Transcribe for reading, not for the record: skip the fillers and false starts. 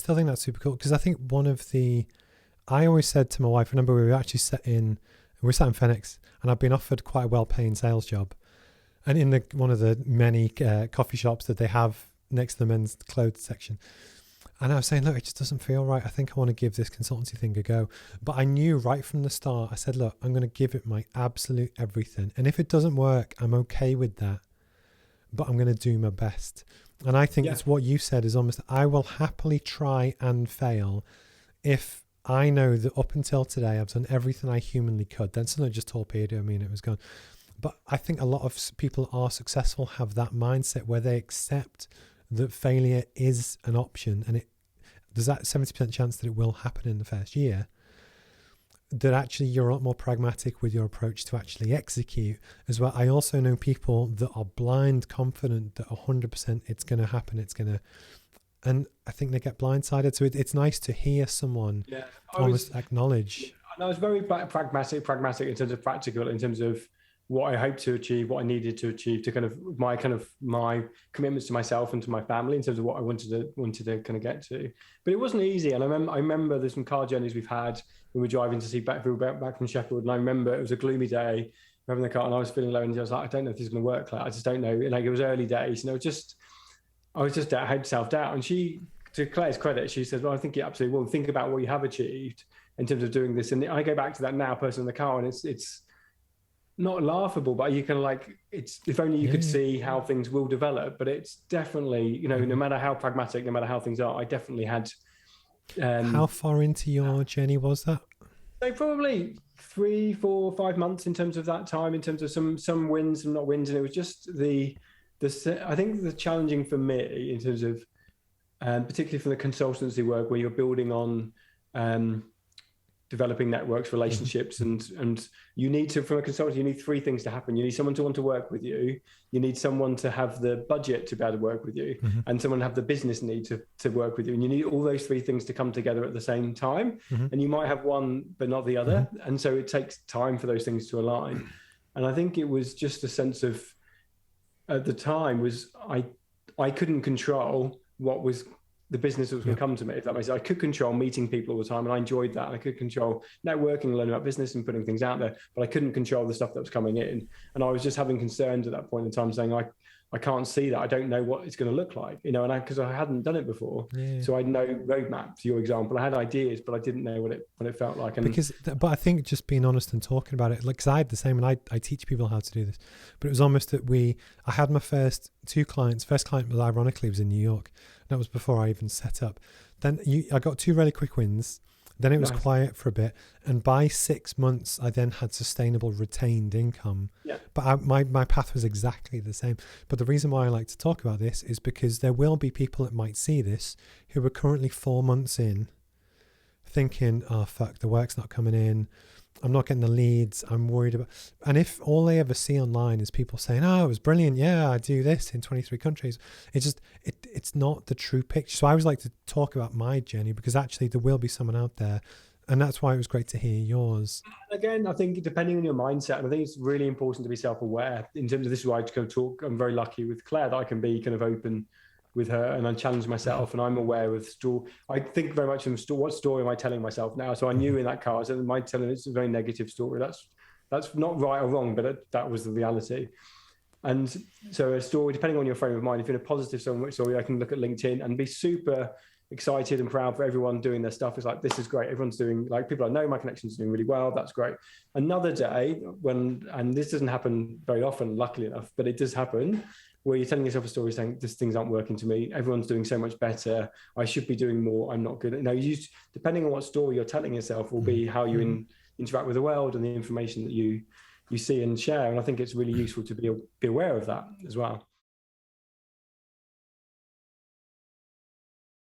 still think that's super cool, because I think I always said to my wife, remember we were sat in Phoenix, and I've been offered quite a well-paying sales job, and in one of the many coffee shops that they have next to the men's clothes section. And I was saying, look, it just doesn't feel right. I think I want to give this consultancy thing a go. But I knew right from the start, I said, look, I'm going to give it my absolute everything. And if it doesn't work, I'm okay with that. But I'm going to do my best. And I think it's what you said is almost, I will happily try and fail if I know that up until today, I've done everything I humanly could. Then suddenly just torpedo me and it was gone. But I think a lot of people are successful, have that mindset where they accept that failure is an option, and there's that 70% chance that it will happen in the first year, that actually you're a lot more pragmatic with your approach to actually execute as well. I also know people that are blind confident that 100% it's going to happen, and I think they get blindsided. So it's nice to hear someone almost acknowledge. And I was very pragmatic in terms of practical, in terms of what I hoped to achieve, what I needed to achieve, to my commitments to myself and to my family in terms of what I wanted to kind of get to. But it wasn't easy. And I remember there's some car journeys we've had when we were driving to see back from Sheffield. And I remember it was a gloomy day, having the car, and I was feeling low, and I was like, I don't know if this is going to work. Like, I just don't know. Like, it was early days, I had self-doubt. And she, to Claire's credit, she said, well, I think you absolutely will. Think about what you have achieved in terms of doing this. And I go back to that now, person in the car, and it's not laughable, but you kind of it's, if only you could see how things will develop. But it's definitely, no matter how pragmatic, no matter how things are, I definitely had. How far into your journey was that? So probably 3, 4, 5 months in terms of that time, in terms of some wins and not wins. And it was just I think the challenging for me in terms of, particularly for the consultancy work where you're building on, developing networks, relationships, and you need to, from a consultant, you need 3 things to happen. You need someone to want to work with you. You need someone to have the budget to be able to work with you, and someone to have the business need to work with you. And you need all those 3 things to come together at the same time. And you might have one, but not the other. And so it takes time for those things to align. And I think it was just a sense of, at the time, was I couldn't control what was the business that was going to come to me, if that makes sense. I could control meeting people all the time, and I enjoyed that. I could control networking, learning about business and putting things out there, but I couldn't control the stuff that was coming in. And I was just having concerns at that point in time, saying, I can't see that. I don't know what it's going to look like, and because I hadn't done it before. So I had no roadmap, to your example. I had ideas, but I didn't know what it felt like. But I think just being honest and talking about it, because I had the same, and I teach people how to do this, but it was almost that I had my first 2 clients. First client was, ironically, was in New York. That was before I even set up. Then I got 2 really quick wins. Then it was quiet for a bit. And by 6 months, I then had sustainable retained income. But my path was exactly the same. But the reason why I like to talk about this is because there will be people that might see this who are currently 4 months in thinking, oh, fuck, the work's not coming in. I'm not getting the leads. I'm worried about. And if all they ever see online is people saying, oh, it was brilliant. Yeah, I do this in 23 countries. It's not the true picture. So I always like to talk about my journey, because actually there will be someone out there. And that's why it was great to hear yours. Again, I think depending on your mindset, and I think it's really important to be self-aware in terms of, this is why I kind of talk. I'm very lucky with Claire that I can be kind of open with her, and I challenge myself, and I'm aware of story. I think very much of what story am I telling myself now? So I knew in that car, so my telling it's a very negative story. That's not right or wrong, but that was the reality. And so a story, depending on your frame of mind, if you're in a positive story, I can look at LinkedIn and be super excited and proud for everyone doing their stuff. It's like, this is great. Everyone's doing, like, people I know, my connections are doing really well. That's great. Another day and this doesn't happen very often, luckily enough, but it does happen, where you're telling yourself a story saying, these things aren't working to me. Everyone's doing so much better. I should be doing more. I'm not good. Depending on what story you're telling yourself will be how you interact with the world and the information that you see and share. And I think it's really useful to be aware of that as well.